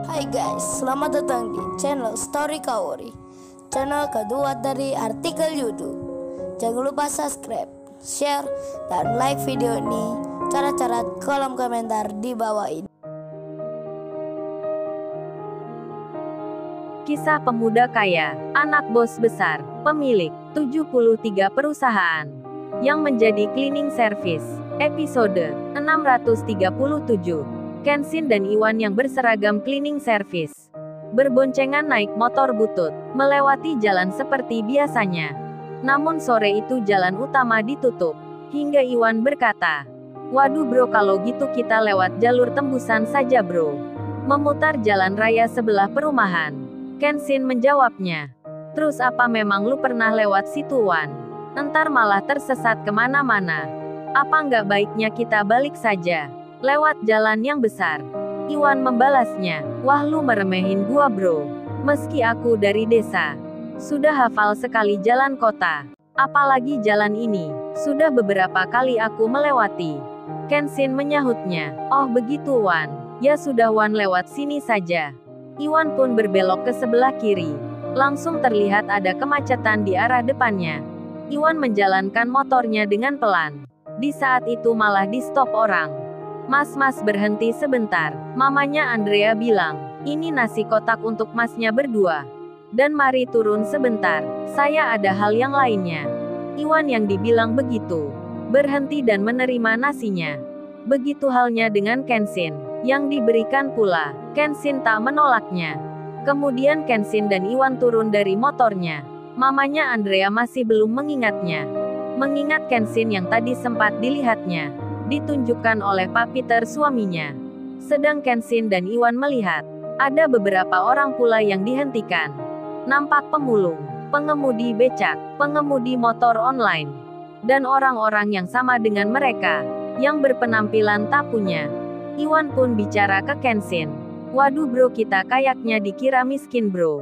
Hai guys, selamat datang di channel Story Kaori, channel kedua dari artikel YouTube. Jangan lupa subscribe, share, dan like video ini. Cara-cara kolom komentar di bawah ini. Kisah pemuda kaya, anak bos besar, pemilik 73 perusahaan, yang menjadi cleaning service. Episode 637. Kenshin dan Iwan yang berseragam cleaning service berboncengan naik motor butut, melewati jalan seperti biasanya. Namun sore itu jalan utama ditutup, hingga Iwan berkata, "Waduh bro, kalau gitu kita lewat jalur tembusan saja bro. Memutar jalan raya sebelah perumahan." Kenshin menjawabnya, "Terus apa memang lu pernah lewat situ Wan? Entar malah tersesat kemana-mana. Apa nggak baiknya kita balik saja? Lewat jalan yang besar." Iwan membalasnya, "Wah lu meremehin gua bro. Meski aku dari desa, sudah hafal sekali jalan kota. Apalagi jalan ini, sudah beberapa kali aku melewati." Kenshin menyahutnya, "Oh begitu Wan, ya sudah Wan lewat sini saja." Iwan pun berbelok ke sebelah kiri. Langsung terlihat ada kemacetan di arah depannya. Iwan menjalankan motornya dengan pelan. Di saat itu malah di stop orang. "Mas berhenti sebentar," mamanya Andrea bilang. "Ini nasi kotak untuk masnya berdua. Dan mari turun sebentar, saya ada hal yang lainnya." Iwan yang dibilang begitu, berhenti dan menerima nasinya. Begitu halnya dengan Kenshin, yang diberikan pula. Kenshin tak menolaknya. Kemudian Kenshin dan Iwan turun dari motornya. Mamanya Andrea masih belum mengingatnya. Mengingat Kenshin yang tadi sempat dilihatnya, ditunjukkan oleh Pak Peter suaminya. Sedang Kenshin dan Iwan melihat, ada beberapa orang pula yang dihentikan. Nampak pemulung, pengemudi becak, pengemudi motor online, dan orang-orang yang sama dengan mereka, yang berpenampilan tak punya. Iwan pun bicara ke Kenshin, "Waduh bro, kita kayaknya dikira miskin bro.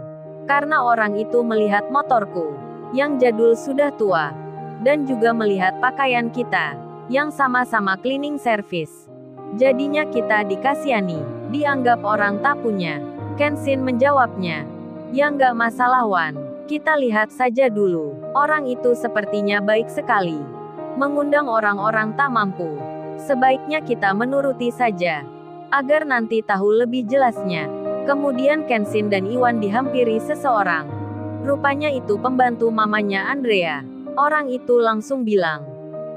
Karena orang itu melihat motorku, yang jadul sudah tua, dan juga melihat pakaian kita, yang sama-sama cleaning service. Jadinya kita dikasihani, dianggap orang tak punya." Kenshin menjawabnya, "Ya nggak masalah Wan, kita lihat saja dulu. Orang itu sepertinya baik sekali. Mengundang orang-orang tak mampu. Sebaiknya kita menuruti saja, agar nanti tahu lebih jelasnya." Kemudian Kenshin dan Iwan dihampiri seseorang. Rupanya itu pembantu mamanya Andrea. Orang itu langsung bilang,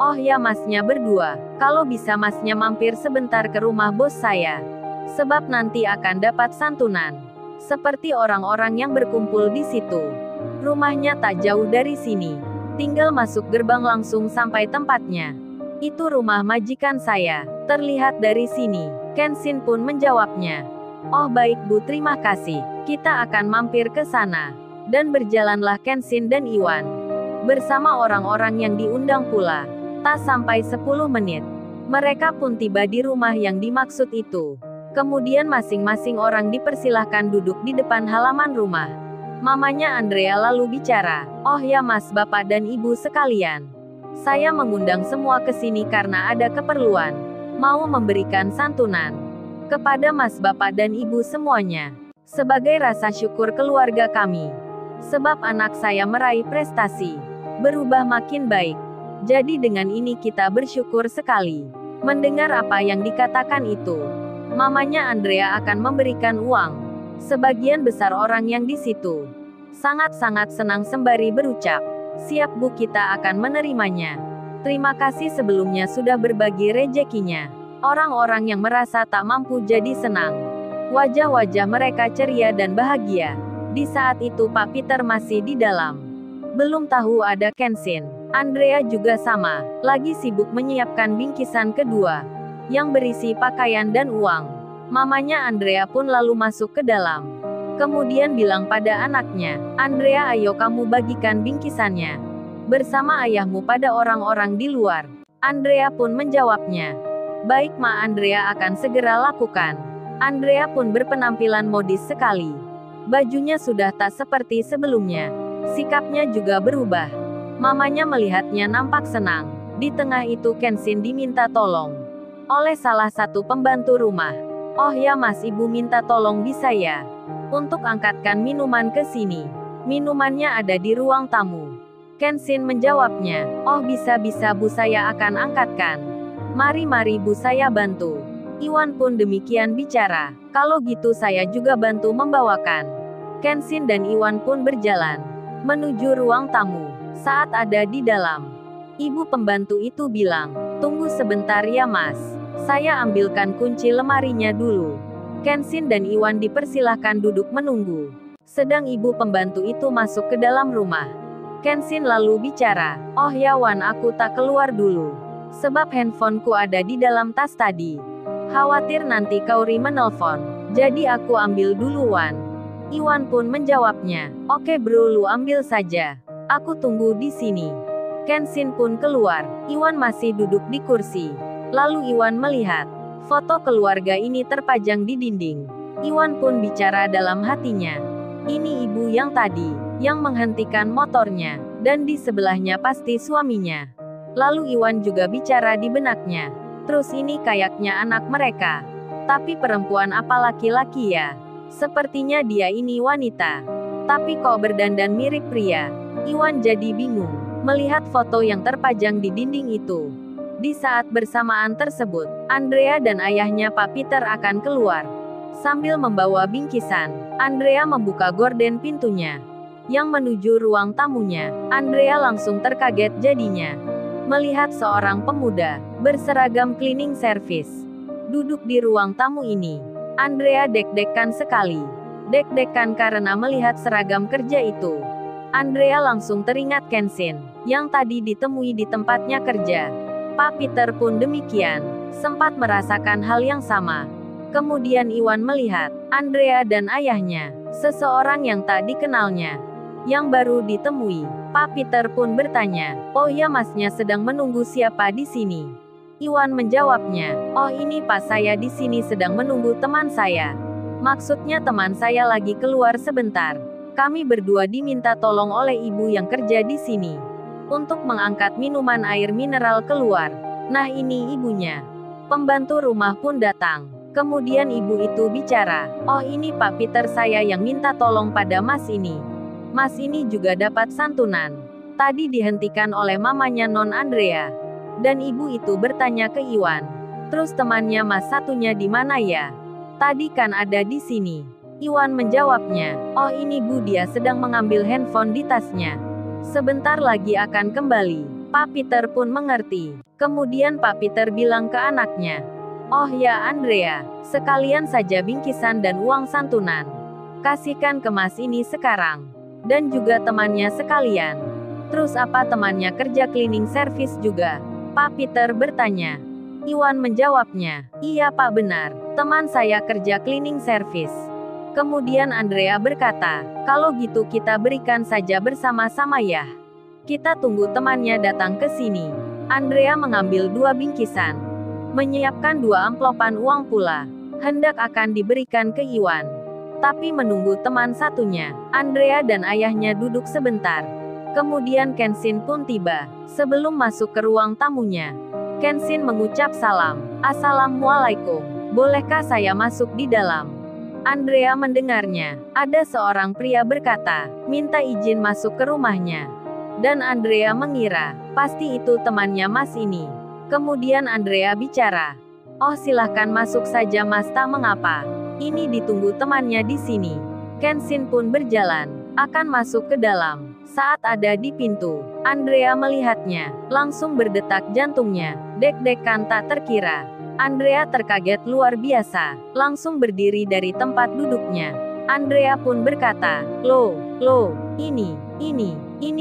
"Oh ya masnya berdua, kalau bisa masnya mampir sebentar ke rumah bos saya. Sebab nanti akan dapat santunan. Seperti orang-orang yang berkumpul di situ. Rumahnya tak jauh dari sini. Tinggal masuk gerbang langsung sampai tempatnya. Itu rumah majikan saya, terlihat dari sini." Kenshin pun menjawabnya, "Oh baik Bu, terima kasih. Kita akan mampir ke sana." Dan berjalanlah Kenshin dan Iwan bersama orang-orang yang diundang pula. Tak sampai 10 menit, mereka pun tiba di rumah yang dimaksud itu. Kemudian masing-masing orang dipersilahkan duduk di depan halaman rumah. Mamanya Andrea lalu bicara, "Oh ya Mas, Bapak dan Ibu sekalian. Saya mengundang semua ke sini karena ada keperluan. Mau memberikan santunan kepada Mas, Bapak dan Ibu semuanya. Sebagai rasa syukur keluarga kami. Sebab anak saya meraih prestasi, berubah makin baik. Jadi dengan ini kita bersyukur sekali." Mendengar apa yang dikatakan itu, mamanya Andrea akan memberikan uang. Sebagian besar orang yang di situ sangat-sangat senang sembari berucap, "Siap Bu, kita akan menerimanya. Terima kasih sebelumnya sudah berbagi rezekinya." Orang-orang yang merasa tak mampu jadi senang. Wajah-wajah mereka ceria dan bahagia. Di saat itu Pak Peter masih di dalam. Belum tahu ada Kenshin. Andrea juga sama, lagi sibuk menyiapkan bingkisan kedua, yang berisi pakaian dan uang. Mamanya Andrea pun lalu masuk ke dalam. Kemudian bilang pada anaknya, "Andrea, ayo kamu bagikan bingkisannya bersama ayahmu pada orang-orang di luar." Andrea pun menjawabnya, "Baik Ma, Andrea akan segera lakukan." Andrea pun berpenampilan modis sekali. Bajunya sudah tak seperti sebelumnya. Sikapnya juga berubah. Mamanya melihatnya nampak senang. Di tengah itu Kenshin diminta tolong oleh salah satu pembantu rumah. Oh ya Mas, Ibu minta tolong bisa ya? Untuk angkatkan minuman ke sini. Minumannya ada di ruang tamu. Kenshin menjawabnya. Oh bisa-bisa Bu, saya akan angkatkan. Mari Bu, saya bantu. Iwan pun demikian bicara. Kalau gitu saya juga bantu membawakan. Kenshin dan Iwan pun berjalan menuju ruang tamu. Saat ada di dalam, ibu pembantu itu bilang, tunggu sebentar ya Mas. Saya ambilkan kunci lemarinya dulu. Kenshin dan Iwan dipersilahkan duduk menunggu. Sedang ibu pembantu itu masuk ke dalam rumah. Kenshin lalu bicara, oh ya Wan, aku tak keluar dulu. Sebab handphoneku ada di dalam tas tadi. Khawatir nanti Kaori menelpon. Jadi aku ambil dulu Wan. Iwan pun menjawabnya, oke bro, lu ambil saja. Aku tunggu di sini. Kenshin pun keluar. Iwan masih duduk di kursi. Lalu Iwan melihat foto keluarga ini terpajang di dinding. Iwan pun bicara dalam hatinya. Ini ibu yang tadi, yang menghentikan motornya, dan di sebelahnya pasti suaminya. Lalu Iwan juga bicara di benaknya. Terus ini kayaknya anak mereka. Tapi perempuan apa laki-laki ya? Sepertinya dia ini wanita. Tapi kok berdandan mirip pria? Iwan jadi bingung melihat foto yang terpajang di dinding itu. Di saat bersamaan tersebut, Andrea dan ayahnya Pak Peter akan keluar. Sambil membawa bingkisan, Andrea membuka gorden pintunya yang menuju ruang tamunya. Andrea langsung terkaget jadinya melihat seorang pemuda berseragam cleaning service duduk di ruang tamu ini. Andrea deg-degan sekali. Deg-degan karena melihat seragam kerja itu. Andrea langsung teringat Kenshin yang tadi ditemui di tempatnya kerja. Pak Peter pun demikian, sempat merasakan hal yang sama. Kemudian Iwan melihat Andrea dan ayahnya, seseorang yang tak dikenalnya, yang baru ditemui. Pak Peter pun bertanya, oh ya Masnya sedang menunggu siapa di sini? Iwan menjawabnya, oh ini Pak, saya di sini sedang menunggu teman saya. Maksudnya teman saya lagi keluar sebentar. Kami berdua diminta tolong oleh ibu yang kerja di sini untuk mengangkat minuman air mineral keluar. Nah ini ibunya. Pembantu rumah pun datang. Kemudian ibu itu bicara, oh ini Pak Peter, saya yang minta tolong pada Mas ini. Mas ini juga dapat santunan. Tadi dihentikan oleh mamanya Non Andrea. Dan ibu itu bertanya ke Iwan, terus temannya Mas satunya di mana ya? Tadi kan ada di sini. Iwan menjawabnya, oh ini Bu, dia sedang mengambil handphone di tasnya. Sebentar lagi akan kembali. Pak Peter pun mengerti. Kemudian Pak Peter bilang ke anaknya, oh ya Andrea, sekalian saja bingkisan dan uang santunan. Kasihkan ke Mas ini sekarang. Dan juga temannya sekalian. Terus apa temannya kerja cleaning service juga? Pak Peter bertanya. Iwan menjawabnya, iya Pak, benar. Teman saya kerja cleaning service. Kemudian Andrea berkata, kalau gitu kita berikan saja bersama-sama ya. Kita tunggu temannya datang ke sini. Andrea mengambil 2 bingkisan. Menyiapkan 2 amplopan uang pula. Hendak akan diberikan ke Iwan. Tapi menunggu teman satunya, Andrea dan ayahnya duduk sebentar. Kemudian Kenshin pun tiba. Sebelum masuk ke ruang tamunya, Kenshin mengucap salam. Assalamualaikum. Bolehkah saya masuk di dalam? Andrea mendengarnya. Ada seorang pria berkata, minta izin masuk ke rumahnya. Dan Andrea mengira, pasti itu temannya Mas ini. Kemudian Andrea bicara, oh silahkan masuk saja Mas, tak mengapa. Ini ditunggu temannya di sini. Kenshin pun berjalan, akan masuk ke dalam. Saat ada di pintu, Andrea melihatnya, langsung berdetak jantungnya, deg-degan tak terkira. Andrea terkaget luar biasa, langsung berdiri dari tempat duduknya. Andrea pun berkata, loh, ini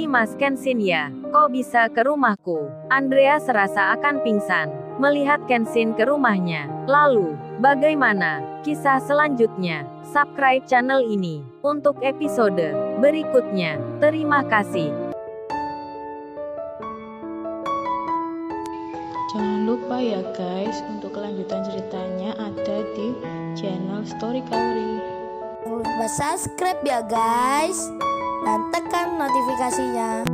Mas Kenshin ya, kok bisa ke rumahku? Andrea serasa akan pingsan, melihat Kenshin ke rumahnya. Lalu, bagaimana kisah selanjutnya? Subscribe channel ini untuk episode berikutnya. Terima kasih. Jangan lupa ya guys, untuk kelanjutan ceritanya ada di channel Story Kaori. Jangan lupa subscribe ya guys, dan tekan notifikasinya.